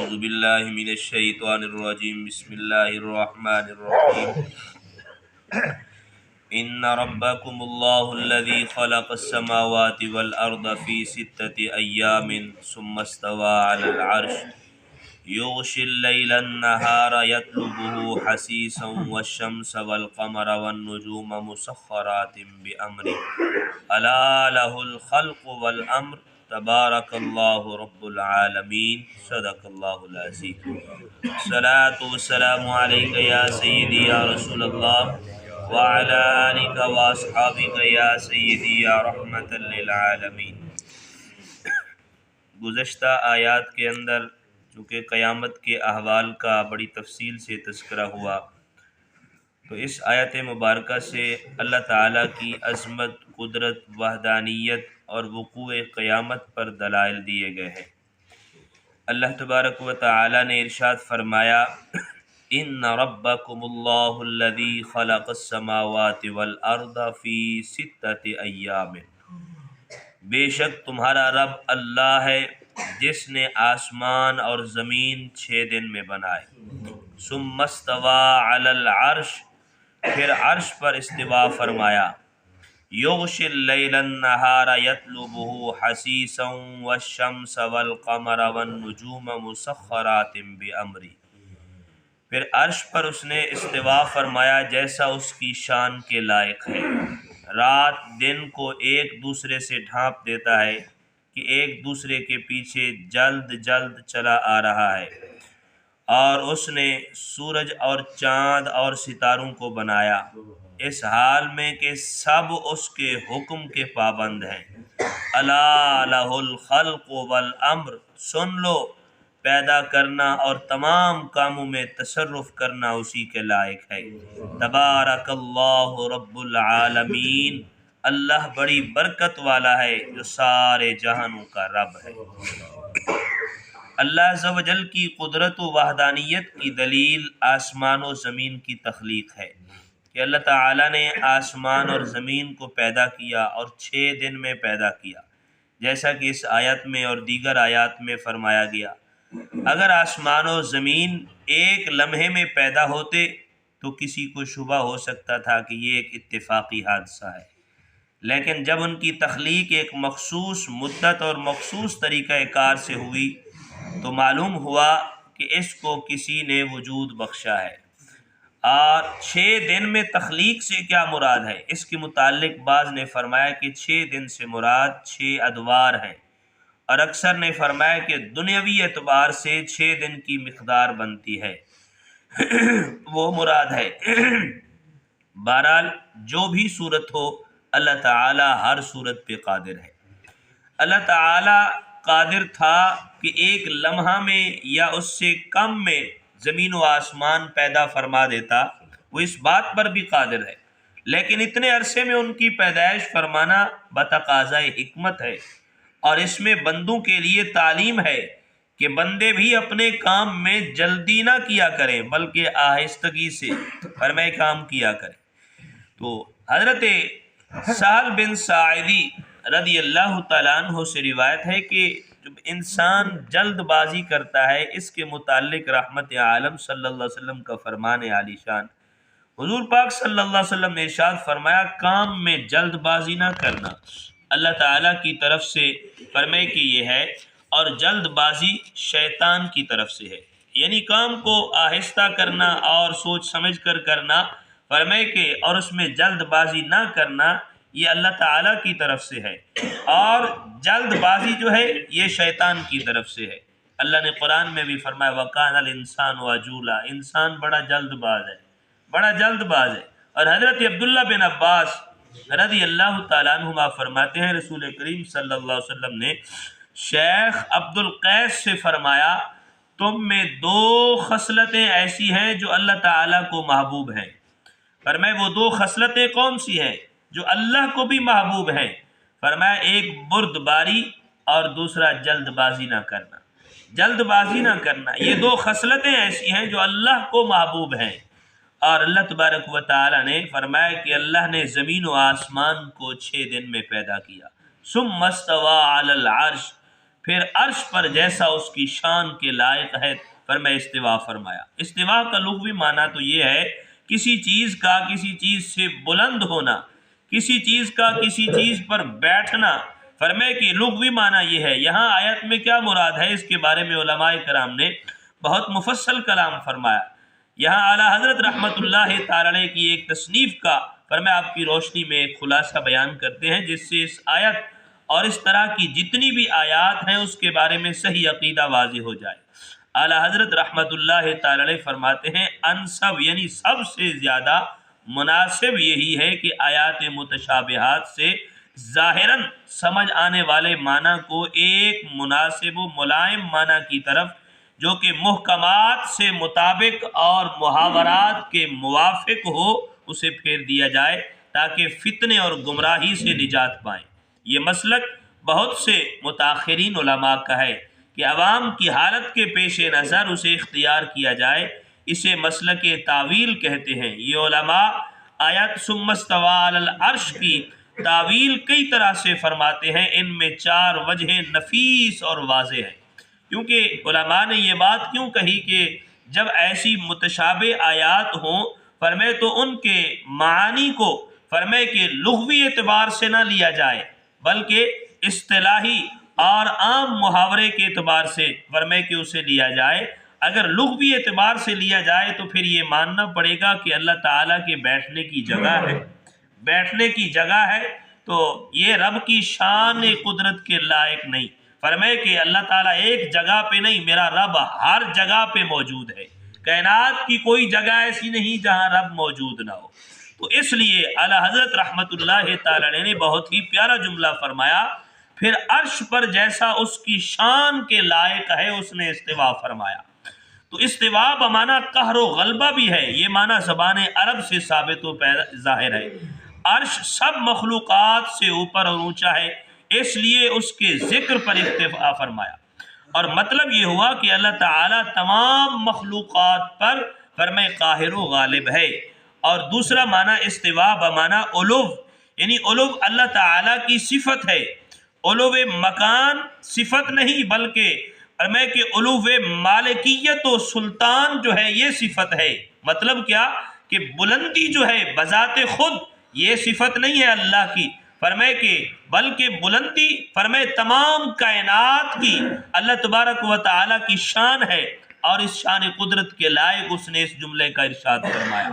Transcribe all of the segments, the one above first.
اعوذ باللہ من الشیطان الرجیم بسم اللہ الرحمن الرحیم ان ربکم اللہ الذی خلق السماوات والارض فی ستۃ ایام ثم استوى علی العرش یغشی اللیل النہار یطلبہ حثیثا والشمس والقمر والنجوم مسخرات بامرہ الا لہ الخلق والامر تبارک اللہ رب العالمین صدق اللہ العظیم الصلاۃ والسلام علیک یا سیدی یا رسول اللہ وعلی آلک واصحابک یا سیدی یا رحمت للعالمین۔ گزشتہ آیات کے اندر چونکہ قیامت کے احوال کا بڑی تفصیل سے تذکرہ ہوا، تو اس آیت مبارکہ سے اللہ تعالیٰ کی عظمت، قدرت، وحدانیت اور وقوع قیامت پر دلائل دیے گئے ہیں۔ اللہ تبارک و تعالیٰ نے ارشاد فرمایا ان ربکم اللہ الذی خلق السماوات والارض فی ستۃ ایام، بے شک تمہارا رب اللہ ہے جس نے آسمان اور زمین 6 دن میں بنائے، ثم استوى علی العرش، پھر عرش پر استوا فرمایا، یغشی اللیل النہار یطلبہ حثیثا والشمس والقمر والنجوم مسخرات بامرہ، پھر عرش پر اس نے استوا فرمایا جیسا اس کی شان کے لائق ہے، رات دن کو ایک دوسرے سے ڈھانپ دیتا ہے کہ ایک دوسرے کے پیچھے جلد جلد چلا آ رہا ہے، اور اس نے سورج اور چاند اور ستاروں کو بنایا اس حال میں کہ سب اس کے حکم کے پابند ہیں۔ الا لہ الخلق والامر، سن لو، پیدا کرنا اور تمام کاموں میں تصرف کرنا اسی کے لائق ہے۔ تبارک اللہ رب العالمین، اللہ بڑی برکت والا ہے جو سارے جہانوں کا رب ہے۔ اللہ عز و جل کی قدرت و وحدانیت کی دلیل آسمان و زمین کی تخلیق ہے کہ اللہ تعالیٰ نے آسمان اور زمین کو پیدا کیا اور 6 دن میں پیدا کیا، جیسا کہ اس آیت میں اور دیگر آیات میں فرمایا گیا۔ اگر آسمان و زمین ایک لمحے میں پیدا ہوتے تو کسی کو شبہ ہو سکتا تھا کہ یہ ایک اتفاقی حادثہ ہے، لیکن جب ان کی تخلیق ایک مخصوص مدت اور مخصوص طریقہ کار سے ہوئی تو معلوم ہوا کہ اس کو کسی نے وجود بخشا ہے۔ اور 6 دن میں تخلیق سے کیا مراد ہے؟ اس کے متعلق بعض نے فرمایا کہ 6 دن سے مراد 6 ادوار ہیں، اور اکثر نے فرمایا کہ دنیاوی اعتبار سے 6 دن کی مقدار بنتی ہے وہ مراد ہے۔ بہرحال جو بھی صورت ہو، اللہ تعالی ہر صورت پہ قادر ہے۔ اللہ تعالی قادر تھا کہ ایک لمحہ میں یا اس سے کم میں زمین و آسمان پیدا فرما دیتا، وہ اس بات پر بھی قادر ہے، لیکن اتنے عرصے میں ان کی پیدائش فرمانا بتقاضۂ حکمت ہے، اور اس میں بندوں کے لیے تعلیم ہے کہ بندے بھی اپنے کام میں جلدی نہ کیا کریں بلکہ آہستگی سے فرمائے کام کیا کریں۔ تو حضرت سہل بن ساعدی رضی اللہ تعالیٰ عنہ سے روایت ہے کہ جب انسان جلد بازی کرتا ہے، اس کے متعلق رحمت عالم صلی اللہ علیہ وسلم کا فرمان عالی شان، حضور پاک صلی اللہ علیہ وسلم نے ارشاد فرمایا کام میں جلد بازی نہ کرنا اللہ تعالیٰ کی طرف سے فرمائے کہ یہ ہے، اور جلد بازی شیطان کی طرف سے ہے، یعنی کام کو آہستہ کرنا اور سوچ سمجھ کر کرنا، فرمائے کہ اور اس میں جلد بازی نہ کرنا یہ اللہ تعالیٰ کی طرف سے ہے، اور جلد بازی جو ہے یہ شیطان کی طرف سے ہے۔ اللہ نے قرآن میں بھی فرمایا وَقَانَ الْإِنسَانُ عَجُولًا، انسان بڑا جلد باز ہے، بڑا جلد باز ہے۔ اور حضرت عبداللہ بن عباس رضی اللہ تعالیٰ عنہما فرماتے ہیں رسول کریم صلی اللہ علیہ وسلم نے شیخ عبد القیس سے فرمایا تم میں 2 خصلتیں ایسی ہیں جو اللہ تعالیٰ کو محبوب ہیں۔ فرمایا وہ 2 خصلتیں کون سی ہیں جو اللہ کو بھی محبوب ہیں؟ فرمایا ایک بردباری اور دوسرا جلد بازی نہ کرنا۔ جلد بازی نہ کرنا، یہ 2 خصلتیں ایسی ہیں جو اللہ کو محبوب ہیں۔ اور اللہ تبارک و تعالی نے فرمایا کہ اللہ نے زمین و آسمان کو 6 دن میں پیدا کیا، ثم استوى علی العرش، پھر عرش پر جیسا اس کی شان کے لائق ہے فرمایا استوا فرمایا۔ استوا کا لغوی معنی تو یہ ہے کسی چیز کا کسی چیز سے بلند ہونا، کسی چیز کا کسی چیز پر بیٹھنا۔ فرمائے کہ لغوی معنی یہ ہے۔ یہاں آیت میں کیا مراد ہے اس کے بارے میں علماء کرام نے بہت مفصل کلام فرمایا۔ یہاں اعلیٰ حضرت رحمت اللہ تعالی علیہ کی ایک تصنیف کا فرمایا آپ کی روشنی میں ایک خلاصہ بیان کرتے ہیں جس سے اس آیت اور اس طرح کی جتنی بھی آیات ہیں اس کے بارے میں صحیح عقیدہ واضح ہو جائے۔ اعلیٰ حضرت رحمت اللہ تعالی علیہ فرماتے ہیں انسب یعنی سب سے زیادہ مناسب یہی ہے کہ آیات متشابہات سے ظاہراً سمجھ آنے والے معنی کو ایک مناسب و ملائم معنی کی طرف جو کہ محکمات سے مطابق اور محاورات کے موافق ہو اسے پھیر دیا جائے تاکہ فتنے اور گمراہی سے نجات پائیں۔ یہ مسلک بہت سے متاخرین علماء کا ہے کہ عوام کی حالت کے پیش نظر اسے اختیار کیا جائے، اسے مسلک تاویل کہتے ہیں۔ یہ علماء آیت ثم استوى علی العرش کی تاویل کئی طرح سے فرماتے ہیں، ان میں 4 وجہیں نفیس اور واضح ہیں۔ کیونکہ علماء نے یہ بات کیوں کہی کہ جب ایسی متشابہ آیات ہوں فرمائے تو ان کے معانی کو فرمائے کہ لغوی اعتبار سے نہ لیا جائے بلکہ اصطلاحی اور عام محاورے کے اعتبار سے فرمائے کہ اسے لیا جائے۔ اگر لغوی اعتبار سے لیا جائے تو پھر یہ ماننا پڑے گا کہ اللہ تعالیٰ کے بیٹھنے کی جگہ ہے، بیٹھنے کی جگہ ہے تو یہ رب کی شان قدرت کے لائق نہیں۔ فرمائے کہ اللہ تعالیٰ ایک جگہ پہ نہیں، میرا رب ہر جگہ پہ موجود ہے، کائنات کی کوئی جگہ ایسی نہیں جہاں رب موجود نہ ہو۔ تو اس لیے اعلیٰ حضرت رحمت اللہ تعالی علیہ نے بہت ہی پیارا جملہ فرمایا، پھر عرش پر جیسا اس کی شان کے لائق ہے اس نے استوا فرمایا۔ تو استوا بمعنی قہر و غلبہ بھی ہے، یہ معنی زبان عرب سے ثابت و ظاہر ہے۔ عرش سب مخلوقات سے اوپر اور اونچا ہے، اس لیے اس کے ذکر پر اکتفا فرمایا، اور مطلب یہ ہوا کہ اللہ تعالیٰ تمام مخلوقات پر فرمائے قاہر و غالب ہے۔ اور دوسرا معنی استوا بمعنی علو، یعنی علو اللہ تعالیٰ کی صفت ہے، علو مکان صفت نہیں بلکہ فرمائے کہ علو مالکیت و سلطان جو ہے یہ صفت ہے۔ مطلب کیا کہ بلندی جو ہے بذات خود یہ صفت نہیں ہے اللہ کی، فرمائے کہ بلکہ بلندی فرمائے تمام کائنات کی اللہ تبارک و تعالیٰ کی شان ہے، اور اس شان قدرت کے لائق اس نے اس جملے کا ارشاد فرمایا۔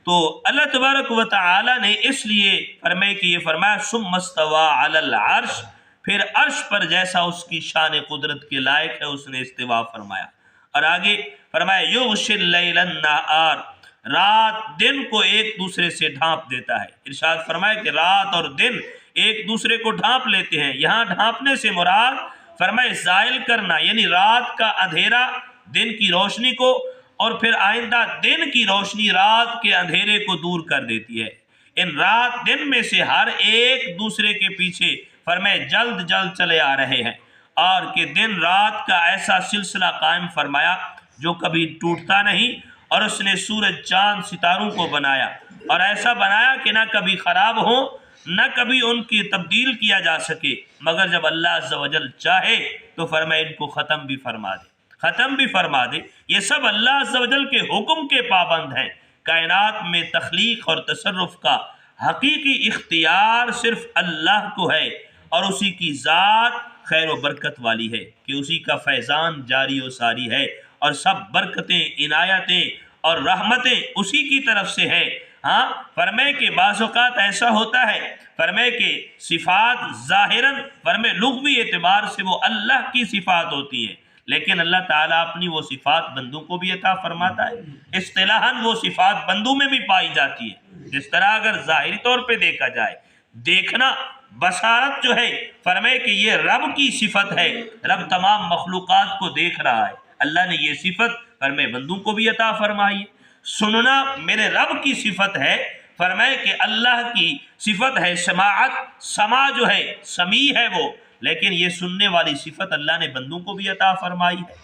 تو اللہ تبارک و تعالیٰ نے اس لیے فرمائے کہ یہ فرمایا ثم استوى علی العرش، پھر عرش پر جیسا اس کی شان قدرت کے لائق ہے اس نے استوا فرمایا۔ اور آگے فرمایا یغشی اللیل النہار، رات دن کو ایک دوسرے سے ڈھانپ دیتا ہے۔ ارشاد فرمایا کہ رات اور دن ایک دوسرے کو ڈھانپ لیتے ہیں۔ یہاں ڈھانپنے سے مراد فرمائے زائل کرنا، یعنی رات کا اندھیرا دن کی روشنی کو، اور پھر آئندہ دن کی روشنی رات کے اندھیرے کو دور کر دیتی ہے۔ ان رات دن میں سے ہر ایک دوسرے کے پیچھے فرمائے جلد جلد چلے آ رہے ہیں، اور کہ دن رات کا ایسا سلسلہ قائم فرمایا جو کبھی ٹوٹتا نہیں، اور اس نے سورج چاند ستاروں کو بنایا، اور ایسا بنایا کہ نہ کبھی خراب ہوں نہ کبھی ان کی تبدیل کیا جا سکے، مگر جب اللہ عز و جل چاہے تو فرمائے ان کو ختم بھی فرما دے، ختم بھی فرما دے۔ یہ سب اللہ عز و جل کے حکم کے پابند ہیں۔ کائنات میں تخلیق اور تصرف کا حقیقی اختیار صرف اللہ کو ہے، اور اسی کی ذات خیر و برکت والی ہے کہ اسی کا فیضان جاری و ساری ہے، اور سب برکتیں عنایتیں اور رحمتیں اسی کی طرف سے ہیں۔ ہاں فرمائے کہ بعض اوقات ایسا ہوتا ہے فرمائے کہ صفات ظاہراً فرمائے لغوی اعتبار سے وہ اللہ کی صفات ہوتی ہیں، لیکن اللہ تعالیٰ اپنی وہ صفات بندوں کو بھی عطا فرماتا ہے۔ اصطلاحاً وہ صفات بندوں میں بھی پائی جاتی ہے، جس طرح اگر ظاہری طور پہ دیکھا جائے، دیکھنا بصارت جو ہے فرمائے کہ یہ رب کی صفت ہے، رب تمام مخلوقات کو دیکھ رہا ہے، اللہ نے یہ صفت فرمائے بندوں کو بھی عطا فرمائی۔ سننا میرے رب کی صفت ہے، فرمائے کہ اللہ کی صفت ہے سماعت، سما جو ہے سمیع ہے وہ، لیکن یہ سننے والی صفت اللہ نے بندوں کو بھی عطا فرمائی ہے۔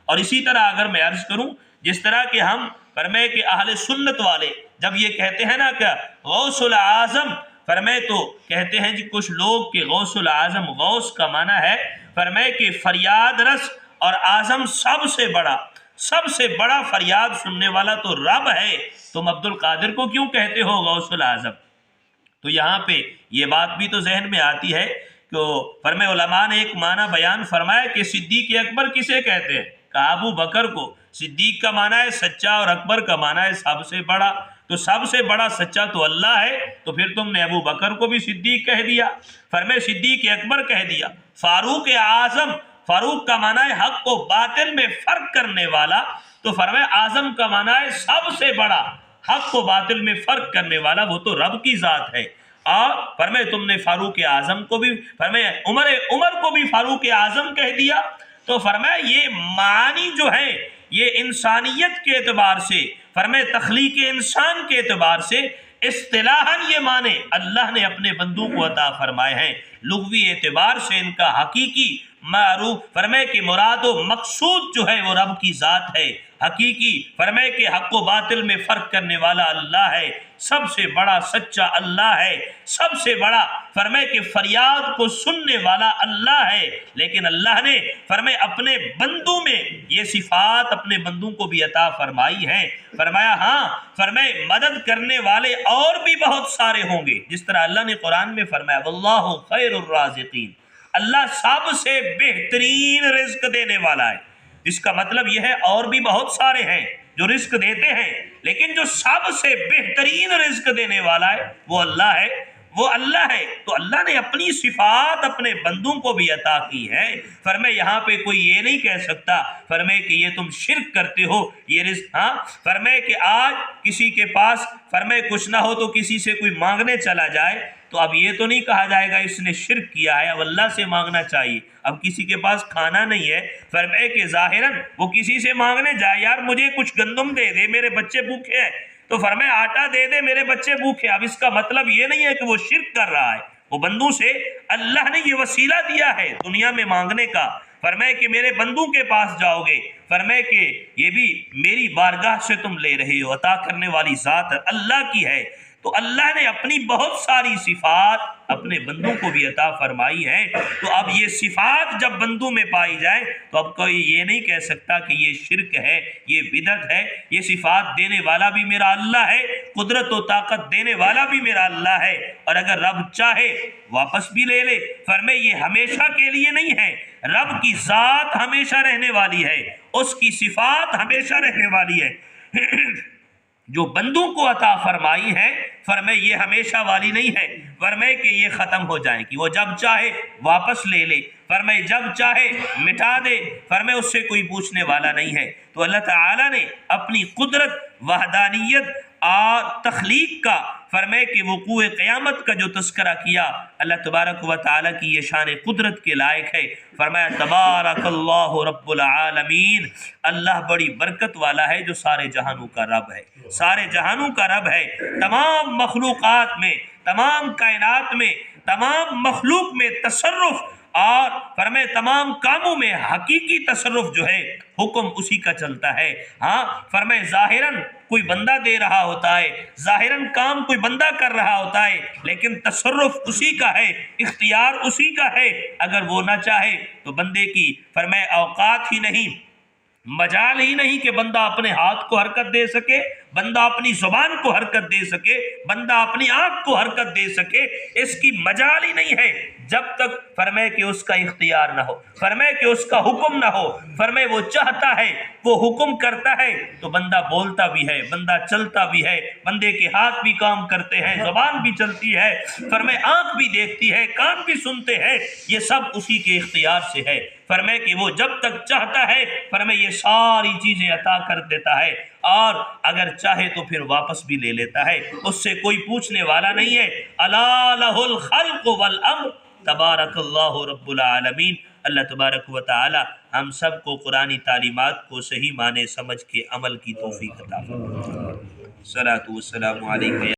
اور اسی طرح اگر میں عرض کروں جس طرح کہ ہم فرمائے کہ اہل سنت والے جب یہ کہتے ہیں نا کہ غوث العظم، فرمائے تو کہتے ہیں جی کچھ لوگ کہ غوث العظم، غوث کا معنی ہے فرمائے کہ فریاد رس اور اعظم سب سے بڑا فریاد سننے والا تو رب ہے، تم عبد القادر کو کیوں کہتے ہو غوث الاعظم؟ تو یہاں پہ یہ بات بھی تو ذہن میں آتی ہے کہ فرمائے علماء نے ایک معنی بیان فرمایا کہ صدیق اکبر کسے کہتے ہیں؟ کہا ابو بکر کو۔ صدیق کا معنی ہے سچا اور اکبر کا معنی ہے سب سے بڑا، تو سب سے بڑا سچا تو اللہ ہے، تو پھر تم نے ابو بکر کو بھی صدیق کہہ دیا، فرمائے صدیق اکبر کہہ دیا۔ فاروق اعظم، فاروق کا معنی ہے حق و باطل میں فرق کرنے والا، تو فرمائے اعظم کا معنی ہے سب سے بڑا حق و باطل میں فرق کرنے والا، وہ تو رب کی ذات ہے۔ اور فرمائے تم نے فاروق اعظم کو بھی، فرمائے عمر کو بھی فاروق اعظم کہہ دیا، تو فرمائے یہ معنی جو ہے یہ انسانیت کے اعتبار سے، فرمائے تخلیق انسان کے اعتبار سے اصطلاحاً یہ معنی اللہ نے اپنے بندوں کو عطا فرمائے ہیں، لغوی اعتبار سے ان کا حقیقی معروف فرمائے کہ مراد و مقصود جو ہے وہ رب کی ذات ہے، حقیقی فرمائے کہ حق و باطل میں فرق کرنے والا اللہ ہے، سب سے بڑا سچا اللہ ہے، سب سے بڑا فرمائے کہ فریاد کو سننے والا اللہ ہے۔ لیکن اللہ نے فرمائے اپنے بندوں میں یہ صفات اپنے بندوں کو بھی عطا فرمائی ہیں، فرمایا ہاں فرمائے مدد کرنے والے اور بھی بہت سارے ہوں گے، جس طرح اللہ نے قرآن میں فرمایا واللہ خیر الرازقین، اللہ سب سے بہترین رزق دینے والا ہے۔ اس کا مطلب یہ ہے اور بھی بہت سارے ہیں جو رزق دیتے ہیں، لیکن جو سب سے بہترین رزق دینے والا ہے وہ اللہ ہے، وہ اللہ ہے۔ تو اللہ نے اپنی صفات اپنے بندوں کو بھی عطا کی ہے۔ فرمائے یہاں پہ کوئی یہ نہیں کہہ سکتا فرمائے کہ یہ تم شرک کرتے ہو، یہ رزق، ہاں فرمائے کہ آج کسی کے پاس فرمائے کچھ نہ ہو تو کسی سے کوئی مانگنے چلا جائے تو اب یہ تو نہیں کہا جائے گا اس نے شرک کیا ہے، اب اللہ سے مانگنا چاہیے۔ اب کسی کے پاس کھانا نہیں ہے، فرمائے کہ ظاہراً وہ کسی سے مانگنے جائے یار مجھے کچھ گندم دے دے میرے بچے بھوکے ہیں، تو فرمائے آٹا دے دے میرے بچے بھوکے، اب اس کا مطلب یہ نہیں ہے کہ وہ شرک کر رہا ہے، وہ بندوں سے اللہ نے یہ وسیلہ دیا ہے دنیا میں مانگنے کا، فرمائے کہ میرے بندوں کے پاس جاؤ گے، فرمائے کہ یہ بھی میری بارگاہ سے تم لے رہے ہو، عطا کرنے والی ذات اللہ کی ہے۔ تو اللہ نے اپنی بہت ساری صفات اپنے بندوں کو بھی عطا فرمائی ہیں، تو اب یہ صفات جب بندوں میں پائی جائے تو اب کوئی یہ نہیں کہہ سکتا کہ یہ شرک ہے، یہ بدعت ہے۔ یہ صفات دینے والا بھی میرا اللہ ہے، قدرت و طاقت دینے والا بھی میرا اللہ ہے، اور اگر رب چاہے واپس بھی لے لے، فرمائے یہ ہمیشہ کے لیے نہیں ہے، رب کی ذات ہمیشہ رہنے والی ہے، اس کی صفات ہمیشہ رہنے والی ہے۔ جو بندوں کو عطا فرمائی ہے فرمائے یہ ہمیشہ والی نہیں ہے، فرمائے کہ یہ ختم ہو جائے گی، وہ جب چاہے واپس لے لے، فرمائے جب چاہے مٹا دے، فرمائے اس سے کوئی پوچھنے والا نہیں ہے۔ تو اللہ تعالیٰ نے اپنی قدرت، وحدانیت اور تخلیق کا فرمائے کہ وقوع قیامت کا جو تذکرہ کیا، اللہ تبارک و تعالیٰ کی یہ شان قدرت کے لائق ہے۔ فرمایا تبارک اللہ رب العالمین، اللہ بڑی برکت والا ہے جو سارے جہانوں کا رب ہے، سارے جہانوں کا رب ہے، تمام مخلوقات میں، تمام کائنات میں، تمام مخلوق میں تصرف اور فرمائے تمام کاموں میں حقیقی تصرف جو ہے حکم اسی کا چلتا ہے۔ ہاں فرمائے ظاہراً کوئی بندہ دے رہا ہوتا ہے، ظاہراً کام کوئی بندہ کر رہا ہوتا ہے، لیکن تصرف اسی کا ہے، اختیار اسی کا ہے۔ اگر وہ نہ چاہے تو بندے کی فرمائے اوقات ہی نہیں، مجال ہی نہیں کہ بندہ اپنے ہاتھ کو حرکت دے سکے، بندہ اپنی زبان کو حرکت دے سکے، بندہ اپنی آنکھ کو حرکت دے سکے، اس کی مجال ہی نہیں ہے جب تک فرمائے کہ اس کا اختیار نہ ہو، فرمائے کہ اس کا حکم نہ ہو، فرمائے وہ چاہتا ہے، وہ حکم کرتا ہے تو بندہ بولتا بھی ہے، بندہ چلتا بھی ہے، بندے کے ہاتھ بھی کام کرتے ہیں، زبان بھی چلتی ہے، فرمائے آنکھ بھی دیکھتی ہے، کان بھی سنتے ہیں، یہ سب اسی کے اختیار سے ہے۔ فرمائے کہ وہ جب تک چاہتا ہے فرمائے یہ ساری چیزیں عطا کر دیتا ہے، اور اگر چاہے تو پھر واپس بھی لے لیتا ہے، اس سے کوئی پوچھنے والا نہیں ہے۔ الا لہ الخلق والامر تبارک اللہ رب العالمین۔ اللہ تبارک و تعالی ہم سب کو قرآنی تعلیمات کو صحیح معنی سمجھ کے عمل کی توفیق عطا فرمائے۔ الصلاۃ والسلام علیکم۔